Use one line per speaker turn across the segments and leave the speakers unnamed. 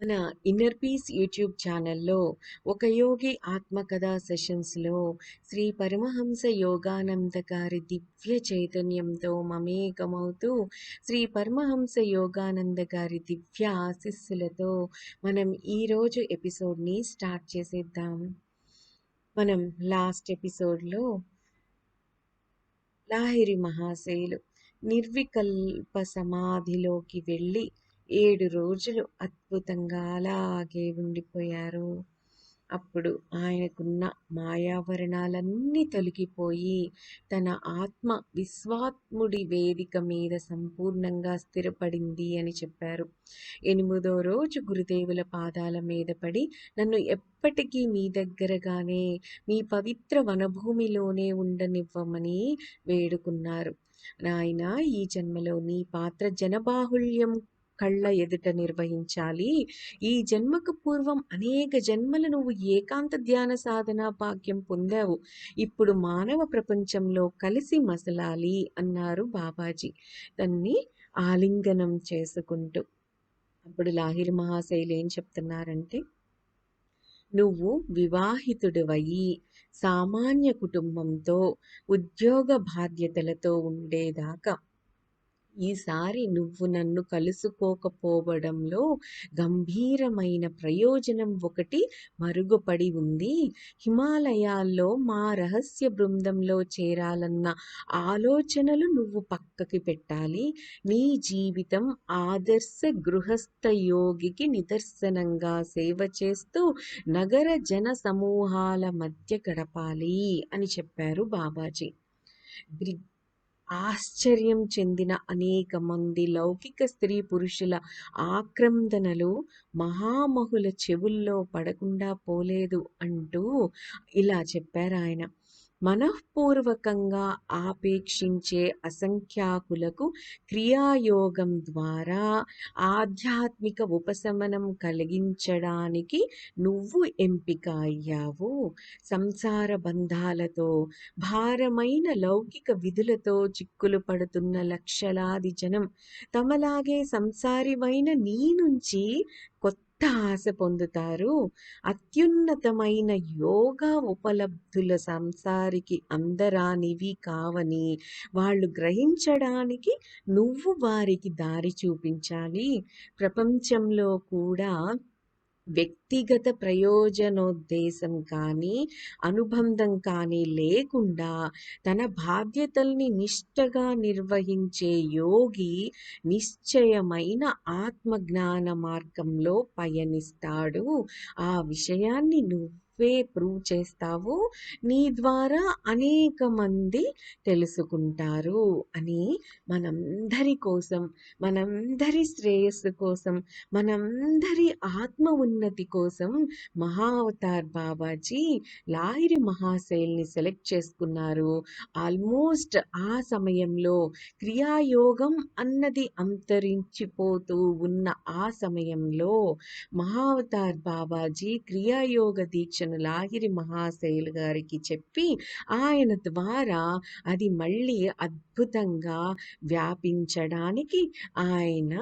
మన inner peace YouTube ఛానల్లో ఒక యోగి ఆత్మకథా సెషన్స్లో శ్రీ పరమహంస యోగానంద గారి దివ్య చైతన్యంతో మమేకమవుతూ శ్రీ పరమహంస యోగానంద గారి దివ్య ఆశీస్సులతో మనం ఈరోజు ఎపిసోడ్ని స్టార్ట్ చేసేద్దాం. మనం లాస్ట్ ఎపిసోడ్లో లాహిరి మహాశయులు నిర్వికల్ప సమాధిలోకి వెళ్ళి 7 రోజులు అద్భుతంగా అలాగే ఉండిపోయారు. అప్పుడు ఆయనకున్న మాయావరణాలన్నీ తొలగిపోయి తన ఆత్మ విశ్వాత్ముడి వేదిక మీద సంపూర్ణంగా స్థిరపడింది అని చెప్పారు. 8వ రోజు గురుదేవుల పాదాల మీద పడి నన్ను ఎప్పటికీ మీ దగ్గరగానే మీ పవిత్ర వనభూమిలోనే ఉండనివ్వమని వేడుకున్నారు. నాయన, ఈ జన్మలో నీ పాత్ర జనబాహుళ్యం కళ్ళ ఎదుట నిర్వహించాలి. ఈ జన్మకు పూర్వం అనేక జన్మలు నువ్వు ఏకాంత ధ్యాన సాధన భాగ్యం పొందావు. ఇప్పుడు మానవ ప్రపంచంలో కలిసి మసలాలి అన్నారు బాబాజీ తన్ని ఆలింగనం చేసుకుంటూ. అప్పుడు లాహిరి మహాశైలు ఏం చెప్తున్నారంటే, నువ్వు వివాహితుడివయి సామాన్య కుటుంబంతో ఉద్యోగ బాధ్యతలతో ఉండేదాకా ఈసారి నువ్వు నన్ను కలుసుకోకపోవడంలో గంభీరమైన ప్రయోజనం ఒకటి మరుగుపడి ఉంది. హిమాలయాల్లో మా రహస్య బృందంలో చేరాలన్న ఆలోచనలు నువ్వు పక్కకి పెట్టాలి. నీ జీవితం ఆదర్శ గృహస్థ యోగికి నిదర్శనంగా సేవ చేస్తూ నగర జన సమూహాల మధ్య గడపాలి అని చెప్పారు బాబాజీ. ఆశ్చర్యం చెందిన అనేక మంది లౌకిక స్త్రీ పురుషుల ఆక్రందనలు మహామహుల చెవుల్లో పడకుండా పోలేదు అంటూ ఇలా చెప్పారు ఆయన. మనఃపూర్వకంగా ఆపేక్షించే అసంఖ్యాకులకు క్రియాయోగం ద్వారా ఆధ్యాత్మిక ఉపశమనం కలిగించడానికి నువ్వు ఎంపిక అయ్యావు. సంసార బంధాలతో భారమైన లౌకిక విధులతో చిక్కులు పడుతున్న లక్షలాది జనం తమలాగే సంసారివైన నీ నుంచి కొత్త ఆశ పొందుతారు. అత్యున్నతమైన యోగా ఉపలబ్ధుల సంసారికి అందరానివి కావని వాళ్ళు గ్రహించడానికి నువ్వు వారికి దారి చూపించాలి. ప్రపంచంలో కూడా వ్యక్తిగత ప్రయోజనోద్దేశం కానీ అనుబంధం కానీ లేకుండా తన బాధ్యతల్ని నిష్ఠగా నిర్వహించే యోగి నిశ్చయమైన ఆత్మజ్ఞాన మార్గంలో పయనిస్తాడు. ఆ విషయాన్ని నువ్వే ప్రూవ్ చేస్తావు. నీ ద్వారా అనేక మంది తెలుసుకుంటారు అని మనందరి కోసం, మనందరి శ్రేయస్సు కోసం, మనందరి ఆత్మ ఉన్నతి కోసం మహావతార్ బాబాజీ లాహిరి మహాశైల్ని సెలెక్ట్ చేసుకున్నారు. ఆల్మోస్ట్ ఆ సమయంలో క్రియాయోగం అన్నది అంతరించిపోతూ ఉన్న ఆ సమయంలో మహావతార్ బాబాజీ క్రియాయోగ దీక్షను లాహిరి మహాశైల్ గారికి చెప్పి ఆయన ద్వారా అది మళ్ళీ అద్భుతంగా వ్యాపించడానికి ఆయన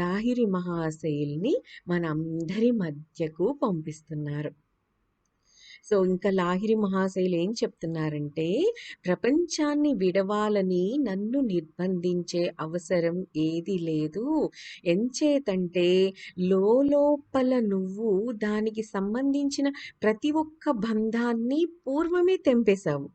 లాహిరి మహాశైల్ని మనందరి మధ్యకు పంపిస్తున్నారు. సో ఇంకా లాహిరి మహాశైలు ఏం చెప్తున్నారంటే, ప్రపంచాన్ని విడవాలని నన్ను నిర్బంధించే అవసరం ఏది లేదు. ఎంచేతంటే లోపల నువ్వు దానికి సంబంధించిన ప్రతి ఒక్క బంధాన్ని పూర్వమే తెంపేశావు.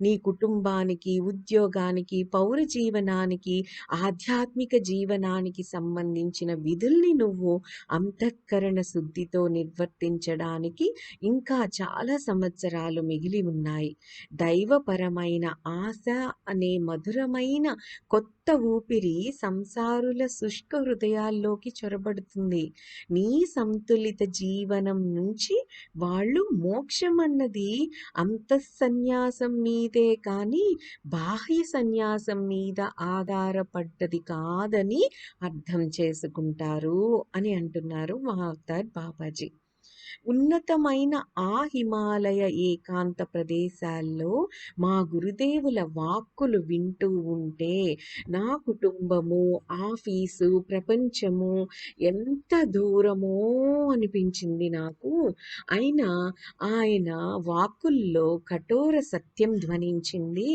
నీ కుటుంబానికి, ఉద్యోగానికి, పౌర జీవనానికి, ఆధ్యాత్మిక జీవనానికి సంబంధించిన విధుల్ని నువ్వు అంతఃకరణ శుద్ధితో నిర్వర్తించడానికి ఇంకా చాలా సంవత్సరాలు మిగిలి ఉన్నాయి. దైవపరమైన ఆశ అనే మధురమైన కొత్త ఊపిరి సంసారుల శుష్క హృదయాల్లోకి చొరబడుతుంది. నీ సంతులిత జీవనం నుంచి వాళ్ళు మోక్షం అన్నది అంతఃసన్యాసం మీదే కానీ బాహ్య సన్యాసం మీద ఆధారపడ్డది కాదని అర్థం చేసుకుంటారు అని అంటున్నారు మహావతార్ బాబాజీ. ఉన్నతమైన ఆ హిమాలయ ఏకాంత ప్రదేశాల్లో మా గురుదేవుల వాక్కులు వింటూ ఉంటే నా కుటుంబము, ఆఫీసు, ప్రపంచము ఎంత దూరమో అనిపించింది నాకు. అయినా ఆయన వాక్కుల్లో కఠోర సత్యం ధ్వనించింది.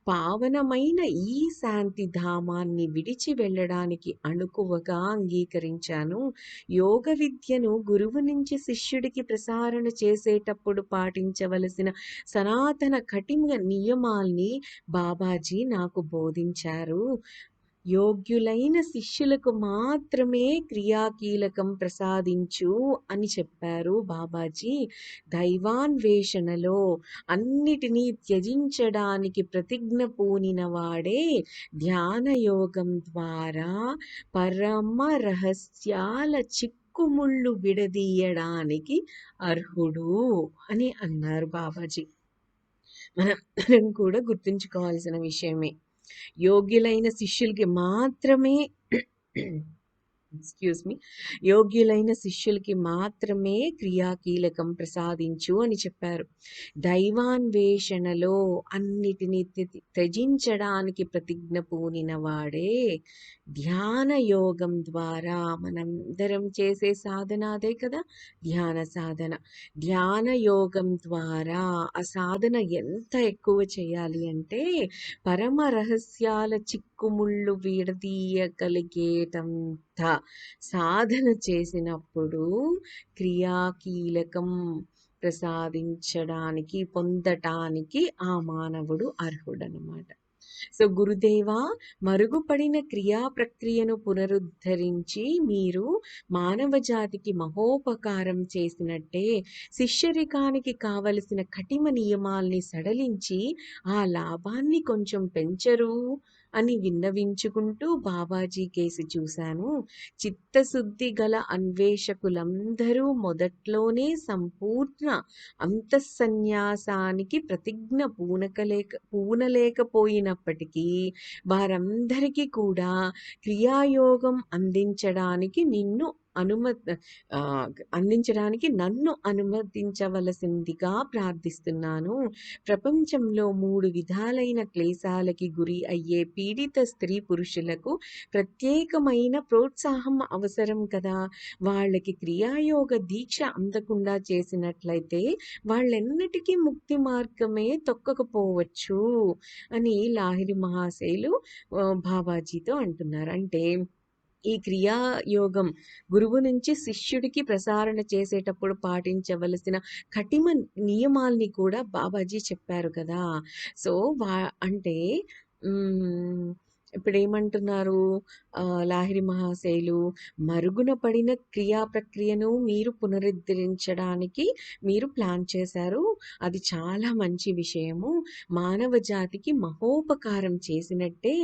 పావనమైన ఈ శాంతి ధామాన్ని విడిచి వెళ్ళడానికి అణుకువగా అంగీకరించాను. యోగ విద్యను గురువు నుంచి శిష్యుడికి ప్రసారణ చేసేటప్పుడు పాటించవలసిన సనాతన కఠిన నియమాల్ని బాబాజీ నాకు బోధించారు. యోగ్యులైన శిష్యులకు మాత్రమే క్రియాకీలకం ప్రసాదించు అని చెప్పారు బాబాజీ. దైవాన్వేషణలో అన్నిటినీ త్యజించడానికి ప్రతిజ్ఞ పూనిన వాడే ధ్యానయోగం ద్వారా పరమ రహస్యాల చిక్కుముళ్ళు విడదీయడానికి అర్హుడు అని అన్నారు బాబాజీ. మనం కూడా గుర్తుంచుకోవాల్సిన విషయమే. యోగ్యులైన శిష్యులకి మాత్రమే యోగ్యులైన శిష్యులకి మాత్రమే క్రియాకీలకం ప్రసాదించు అని చెప్పారు. దైవాన్వేషణలో అన్నిటినీ త్యజించడానికి ప్రతిజ్ఞ పూనిన వాడే ధ్యాన యోగం ద్వారా, మనందరం చేసే సాధన అదే కదా, ధ్యాన సాధన. ధ్యాన యోగం ద్వారా ఆ సాధన ఎంత ఎక్కువ చేయాలి అంటే పరమ రహస్యాల చిక్కుముళ్ళు విడదీయగలిగేటంత సాధన చేసినప్పుడు క్రియాకీలకం ప్రసాదించడానికి, పొందటానికి ఆ మానవుడు అర్హుడనమాట. సో గురుదేవా, మరుగుపడిన క్రియా ప్రక్రియను పునరుద్ధరించి మీరు మానవ జాతికి మహోపకారం చేసినట్టే శిష్యరికానికి కావలసిన కఠిన నియమాల్ని సడలించి ఆ లాభాన్ని కొంచెం పెంచరు అని విన్నవించుకుంటూ బాబాజీ కేసి చూశాను. చిత్తశుద్ధి గల అన్వేషకులందరూ మొదట్లోనే సంపూర్ణ అంతఃసన్యాసానికి ప్రతిజ్ఞ పూనలేకపోయినప్పటికీ వారందరికీ కూడా క్రియాయోగం అందించడానికి నన్ను అనుమతించవలసిందిగా ప్రార్థిస్తున్నాను. ప్రపంచంలో 3 విధాలైన క్లేశాలకి గురి అయ్యే పీడిత స్త్రీ పురుషులకు ప్రత్యేకమైన ప్రోత్సాహం అవసరం కదా. వాళ్ళకి క్రియాయోగ దీక్ష అందకుండా చేసినట్లయితే వాళ్ళెన్నటికీ ముక్తి మార్గమే తొక్కకపోవచ్చు అని లాహిరి మహాశయులు బాబాజీతో అంటున్నారు. అంటే ఈ క్రియాయోగం గురువు నుంచి శిష్యుడికి ప్రసారణ చేసేటప్పుడు పాటించవలసిన కఠిన నియమాల్ని కూడా బాబాజీ చెప్పారు కదా. సో అంటే ఇప్పుడు ఏమంటున్నారు లాహిరి మహాశయులు, మరుగున పడిన క్రియా ప్రక్రియను మీరు పునరుద్ధరించడానికి మీరు ప్లాన్ చేశారు. అది చాలా మంచి విషయము, మానవ జాతికి మహోపకారం చేసినట్టే.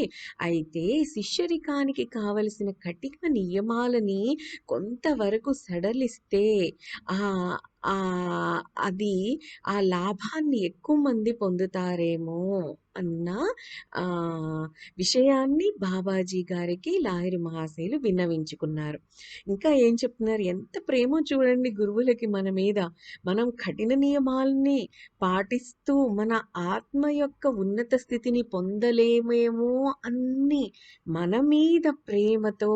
అయితే శిష్యరికానికి కావలసిన కఠిన నియమాలని కొంతవరకు సడలిస్తే అది ఆ లాభాన్ని ఎక్కువ మంది పొందుతారేమో అన్న విషయాన్ని బాబాజీ గారికి లాహిరి మహాశయులు విన్నవించుకున్నారు. ఇంకా ఏం చెప్తున్నారు, ఎంత ప్రేమో చూడండి గురువులకి మన మీద. మనం కఠిన నియమాల్ని పాటిస్తూ మన ఆత్మ యొక్క ఉన్నత స్థితిని పొందలేమేమో అన్ని మన మీద ప్రేమతో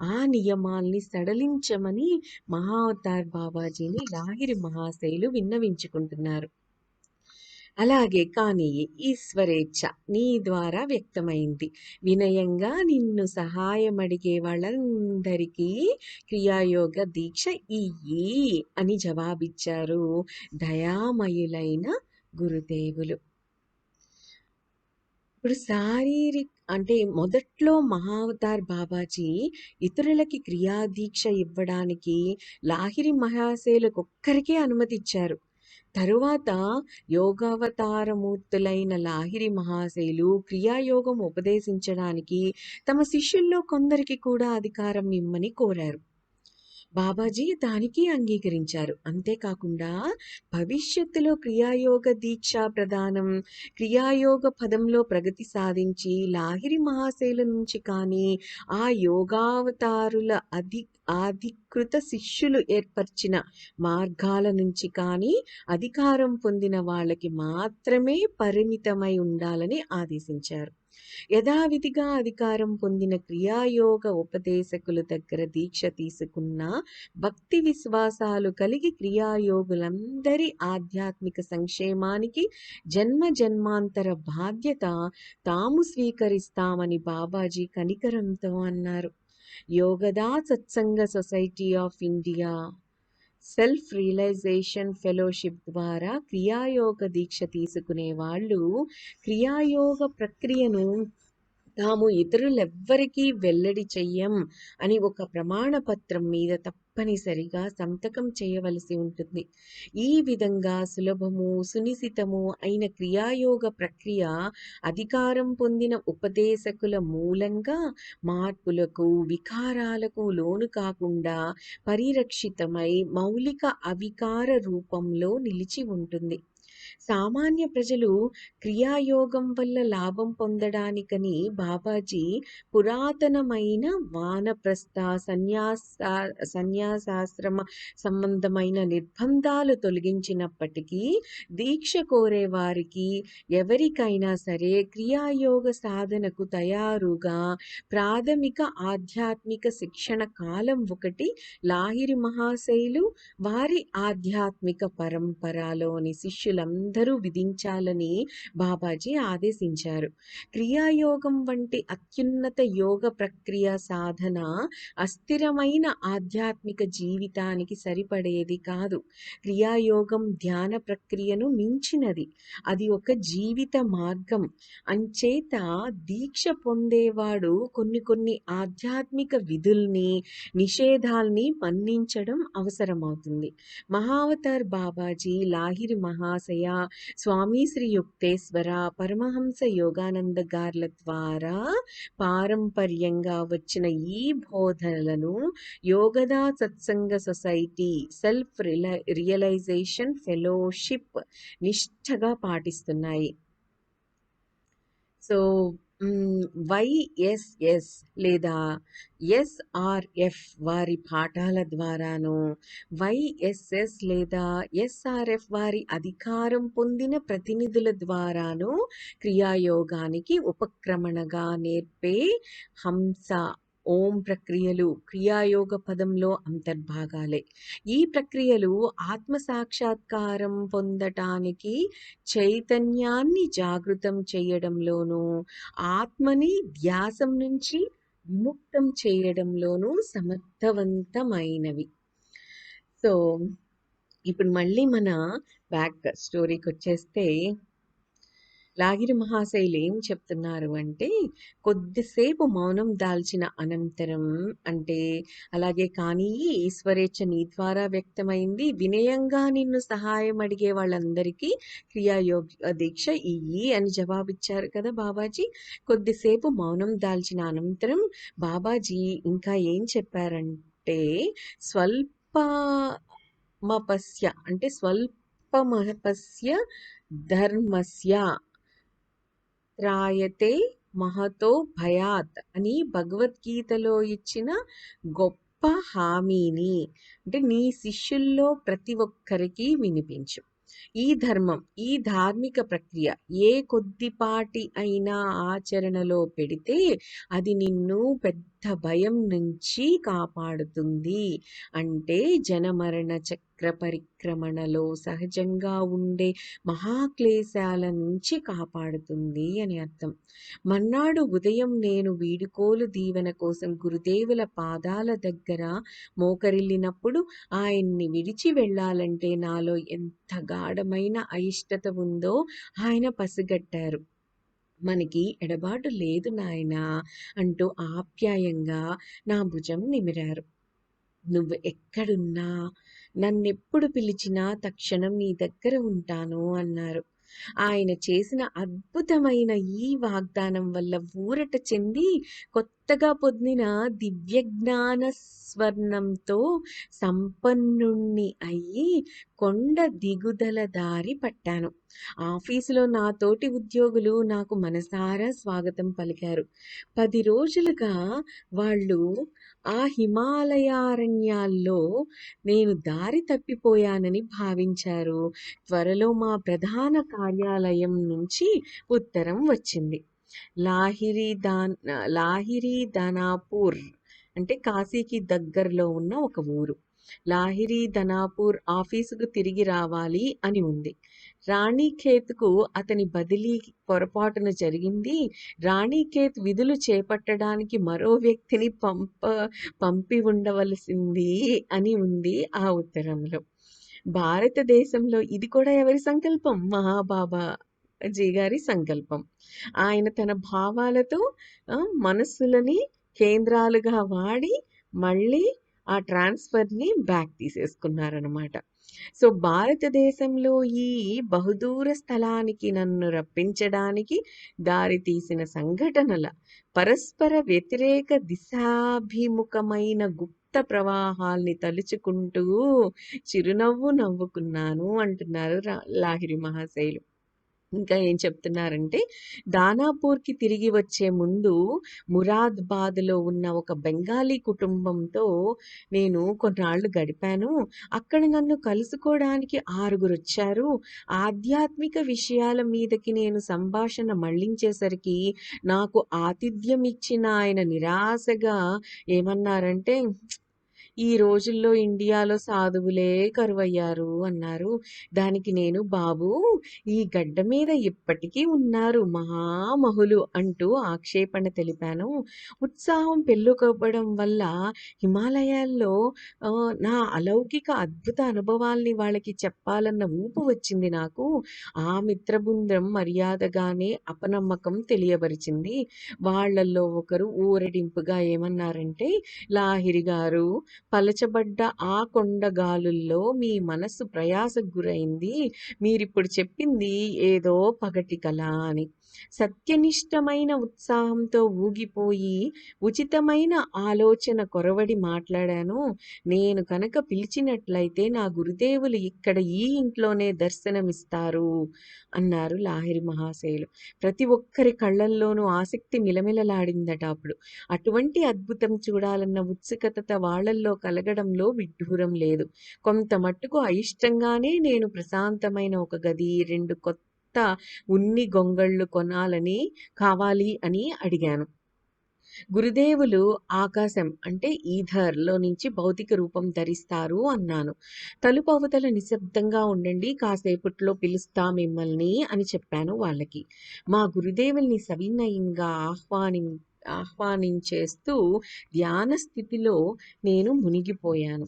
ఆ నియమాల్ని సడలించమని మహావతార్ బాబాజీని లాహిరి మహాశయులు విన్నవించుకుంటున్నారు. అలాగే కానీ ఈశ్వరేచ్ఛ నీ ద్వారా వ్యక్తమైంది. వినయంగా నిన్ను సహాయం అడిగే వాళ్ళందరికీ క్రియాయోగ దీక్ష ఇయ్యి అని జవాబిచ్చారు దయామయులైన గురుదేవులు. ఇప్పుడు అంటే మొదట్లో మహావతార్ బాబాజీ ఇతరులకి క్రియాదీక్ష ఇవ్వడానికి లాహిరి మహాశయులకు ఒక్కరికే అనుమతి ఇచ్చారు. తరువాత యోగావతారమూర్తులైన లాహిరి మహాశయులు క్రియాయోగం ఉపదేశించడానికి తమ శిష్యుల్లో కొందరికి కూడా అధికారం ఇమ్మని కోరారు. బాబాజీ దానికి అంగీకరించారు. అంతేకాకుండా భవిష్యత్తులో క్రియాయోగ దీక్షా ప్రదానం, క్రియాయోగ పదంలో ప్రగతి సాధించి లాహిరి మహాశైల నుంచి కానీ ఆ యోగావతారుల అధికృత శిష్యులు ఏర్పరిచిన మార్గాల నుంచి కానీ అధికారం పొందిన వాళ్ళకి మాత్రమే పరిమితమై ఉండాలని ఆదేశించారు. యథావిధిగా అధికారం పొందిన క్రియాయోగ ఉపదేశకుల దగ్గర దీక్ష తీసుకున్న భక్తి విశ్వాసాలు కలిగి క్రియాయోగులందరి ఆధ్యాత్మిక సంక్షేమానికి జన్మ జన్మాంతర బాధ్యత తాము స్వీకరిస్తామని బాబాజీ కనికరంతో అన్నారు. Yogoda Satsanga society of India self realisation fellowship ద్వారా క్రియాయోగ దీక్ష తీసుకునే వాళ్ళు క్రియాయోగ ప్రక్రియను తాము ఇతరులెవ్వరికీ వెల్లడి చెయ్యం అని ఒక ప్రమాణ పత్రం మీద తప్పనిసరిగా సంతకం చేయవలసి ఉంటుంది. ఈ విధంగా సులభము సునిశితము అయిన క్రియాయోగ ప్రక్రియ అధికారం పొందిన ఉపదేశకుల మూలంగా మార్పులకు వికారాలకు లోను కాకుండా పరిరక్షితమై మౌలిక అవికార రూపంలో నిలిచి ఉంటుంది. సామాన్య ప్రజలు క్రియాయోగం వల్ల లాభం పొందడానికని బాబాజీ పురాతనమైన వానప్రస్థ సన్యాసాశ్రమ సంబంధమైన నిర్బంధాలు తొలగించినప్పటికీ దీక్ష కోరే వారికి ఎవరికైనా సరే క్రియాయోగ సాధనకు తయారుగా ప్రాథమిక ఆధ్యాత్మిక శిక్షణ కాలం ఒకటి లాహిరి మహాశైలు వారి ఆధ్యాత్మిక పరంపరలోని శిష్యులందరూ విధించాలని బాబాజీ ఆదేశించారు. క్రియాయోగం వంటి అత్యున్నత యోగ ప్రక్రియ సాధన అస్థిరమైన ఆధ్యాత్మిక జీవితానికి సరిపడేది కాదు. క్రియాయోగం ధ్యాన ప్రక్రియను మించినది. అది ఒక జీవిత మార్గం. అంచేత దీక్ష పొందేవాడు కొన్ని ఆధ్యాత్మిక విధుల్ని నిషేధాల్ని మన్నించడం అవసరమవుతుంది. మహావతార్ బాబాజీ, లాహిరి మహాశయ, స్వామి శ్రీ యుక్తేశ్వర, పరమహంస యోగానంద గార్ల ద్వారా పారంపర్యంగా వచ్చిన ఈ బోధనలను Yogoda Satsanga Society Self realisation Fellowship నిష్ఠగా పాటిస్తున్నాయి. సో వైఎస్ఎస్ లేదా ఎస్ఆర్ఎఫ్ వారి పాఠాల ద్వారాను, వైఎస్ఎస్ లేదా ఎస్ఆర్ఎఫ్ వారి అధికారం పొందిన ప్రతినిధుల ద్వారాను క్రియాయోగానికి ఉపక్రమణగా నేర్పే హంస ఓం ప్రక్రియలు క్రియాయోగ పదంలో అంతర్భాగాలే. ఈ ప్రక్రియలు ఆత్మ సాక్షాత్కారం పొందటానికి చైతన్యాన్ని జాగృతం చేయడంలోనూ ఆత్మని ధ్యాసం నుంచి విముక్తం చేయడంలోనూ సమర్థవంతమైనవి. సో ఇప్పుడు మళ్ళీ మన బ్యాక్ స్టోరీకి వచ్చేస్తే లాహిరి మహాశైలు ఏం చెప్తున్నారు అంటే, కొద్దిసేపు మౌనం దాల్చిన అనంతరం అంటే అలాగే కానీ ఈశ్వరేచ్ఛ నీ ద్వారా వ్యక్తమైంది, వినయంగా నిన్ను సహాయం అడిగే వాళ్ళందరికీ క్రియాయోగ దీక్ష ఇయ్యి అని జవాబిచ్చారు కదా బాబాజీ. కొద్దిసేపు మౌనం దాల్చిన అనంతరం బాబాజీ ఇంకా ఏం చెప్పారంటే, స్వల్పమపస్య అంటే స్వల్పమపస్య ధర్మస్య త్రాయతే మహతో భయాత్ అని భగవద్గీతలో ఇచ్చిన గొప్ప హామీని అంటే నీ శిష్యుల్లో ప్రతి ఒక్కరికి వినిపించు. ఈ ధర్మం, ఈ ధార్మిక ప్రక్రియ ఏ కొద్దిపాటి అయినా ఆచరణలో పెడితే అది నిన్ను పెద్ద భయం నుంచి కాపాడుతుంది. అంటే జనమరణ చక్ర పరిక్రమణలో సహజంగా ఉండే మహాక్లేశాల నుంచి కాపాడుతుంది అని అర్థం. మర్నాడు ఉదయం నేను వీడుకోలు దీవెన కోసం గురుదేవుల పాదాల దగ్గర మోకరిల్లినప్పుడు ఆయన్ని విడిచి వెళ్ళాలంటే నాలో ఎంత గాఢమైన అయిష్టత ఉందో ఆయన పసిగట్టారు. మనకి ఎడబాటు లేదు నాయనా అంటూ ఆప్యాయంగా నా భుజం నిమిరారు. నువ్వు ఎక్కడున్నా నన్నెప్పుడు పిలిచినా తక్షణం నీ దగ్గర ఉంటాను అన్నారు. ఆయన చేసిన అద్భుతమైన ఈ వాగ్దానం వల్ల ఊరట చెంది కొత్త కొత్తగా పొందిన దివ్యజ్ఞాన స్వర్ణంతో సంపన్నుణ్ణి అయ్యి కొండ దిగుదల దారి పట్టాను. ఆఫీసులో నా తోటి ఉద్యోగులు నాకు మనసారా స్వాగతం పలికారు. 10 రోజులుగా వాళ్ళు ఆ హిమాలయారణ్యాల్లో నేను దారి తప్పిపోయానని భావించారు. త్వరలో మా ప్రధాన కార్యాలయం నుంచి ఉత్తరం వచ్చింది. లాహిరి దానాపూర్ అంటే కాశీకి దగ్గరలో ఉన్న ఒక ఊరు. లాహిరి ధనాపూర్ ఆఫీసుకు తిరిగి రావాలి అని ఉంది. రాణిఖేత్కు అతని బదిలీ పొరపాటున జరిగింది. రాణిఖేత్ విధులు చేపట్టడానికి మరో వ్యక్తిని పంపి ఉండవలసింది అని ఉంది ఆ ఉత్తరంలో. భారతదేశంలో ఇది కూడా ఎవరి సంకల్పం? మహాబాబాజీ గారి సంకల్పం. ఆయన తన భావాలతో మనస్సులని కేంద్రాలుగా వాడి మళ్ళీ ఆ ట్రాన్స్ఫర్ని బ్యాక్ తీసేసుకున్నారనమాట. సో భారతదేశంలో ఈ బహుదూర స్థలానికి నన్ను రప్పించడానికి దారి తీసిన సంఘటనల పరస్పర వ్యతిరేక దిశాభిముఖమైన గుప్త ప్రవాహాల్ని తలుచుకుంటూ చిరునవ్వు నవ్వుకున్నాను అంటున్నారు లాహిరి మహాశయులు. ఇంకా ఏం చెప్తున్నారంటే, దానాపూర్కి తిరిగి వచ్చే ముందు మురాద్బాద్లో ఉన్న ఒక బెంగాలీ కుటుంబంతో నేను కొన్నాళ్ళు గడిపాను. అక్కడ నన్ను కలుసుకోవడానికి 6 వచ్చారు. ఆధ్యాత్మిక విషయాల మీదకి నేను సంభాషణ మళ్ళించేసరికి నాకు ఆతిథ్యం ఇచ్చిన ఆయన నిరాశగా ఏమన్నారంటే, ఈ రోజుల్లో ఇండియాలో సాధువులే కరువయ్యారు అన్నారు. దానికి నేను, బాబు ఈ గడ్డ మీద ఇప్పటికీ ఉన్నారు మహామహులు అంటూ ఆక్షేపణ తెలిపాను. ఉత్సాహం పెళ్ళుకోవడం వల్ల హిమాలయాల్లో నా అలౌకిక అద్భుత అనుభవాల్ని వాళ్ళకి చెప్పాలన్న ఊపు వచ్చింది నాకు. ఆ మిత్రబృందం మర్యాదగానే అపనమ్మకం తెలియబరిచింది. వాళ్ళల్లో ఒకరు ఊరడింపుగా ఏమన్నారంటే, లాహిరి గారు, పలచబడ్డ ఆ కొండగాలుల్లో మీ మనస్సు ప్రయాసకు గురైంది. మీరిప్పుడు చెప్పింది ఏదో పగటి కల అని. సత్యనిష్టమైన ఉత్సాహంతో ఊగిపోయి ఉచితమైన ఆలోచన కొరవడి మాట్లాడాను. నేను కనుక పిలిచినట్లయితే నా గురుదేవులు ఇక్కడ ఈ ఇంట్లోనే దర్శనమిస్తారు అన్నారు లాహిరి మహాశయులు. ప్రతి ఒక్కరి కళ్ళల్లోనూ ఆసక్తి మిలమిలలాడిందట అప్పుడు. అటువంటి అద్భుతం చూడాలన్న ఉత్సుకత వాళ్ళల్లో కలగడంలో విడ్డూరం లేదు. కొంత మట్టుకు అయిష్టంగానే నేను ప్రశాంతమైన ఒక గది, 2 కొత్త ఉన్ని గొంగళ్ళు కావాలి అని అడిగాను. గురుదేవులు ఆకాశం అంటే ఈథర్లో నుంచి భౌతిక రూపం ధరిస్తారు అన్నాను. తలుపు అవతల నిశ్శబ్దంగా ఉండండి, కాసేపట్లో పిలుస్తా మిమ్మల్ని అని చెప్పాను వాళ్ళకి. మా గురుదేవుల్ని సవినయంగా ఆహ్వానించేస్తూ ధ్యాన స్థితిలో నేను మునిగిపోయాను.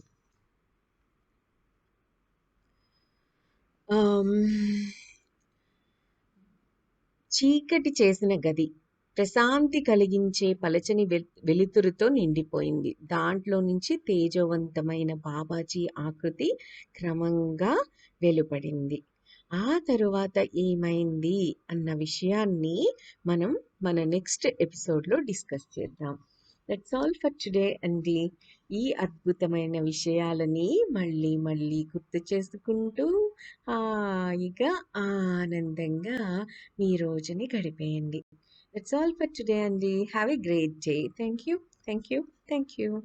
చీకటి చేసిన గది ప్రశాంతి కలిగించే పలచని వెలుతురుతో నిండిపోయింది. దాంట్లో నుంచి తేజవంతమైన బాబాజీ ఆకృతి క్రమంగా వెలువడింది. ఆ తరువాత ఏమైంది అన్న విషయాన్ని మనం మన నెక్స్ట్ ఎపిసోడ్లో డిస్కస్ చేద్దాం. దట్స్ ఆల్ ఫర్ టుడే అండి. ఈ అద్భుతమైన విషయాలని మళ్ళీ మళ్ళీ గుర్తు చేసుకుంటూ హాయిగా ఆనందంగా మీ రోజుని గడిపేయండి. That's all for today, Andy. Have a great day. Thank you. Thank you. Thank you.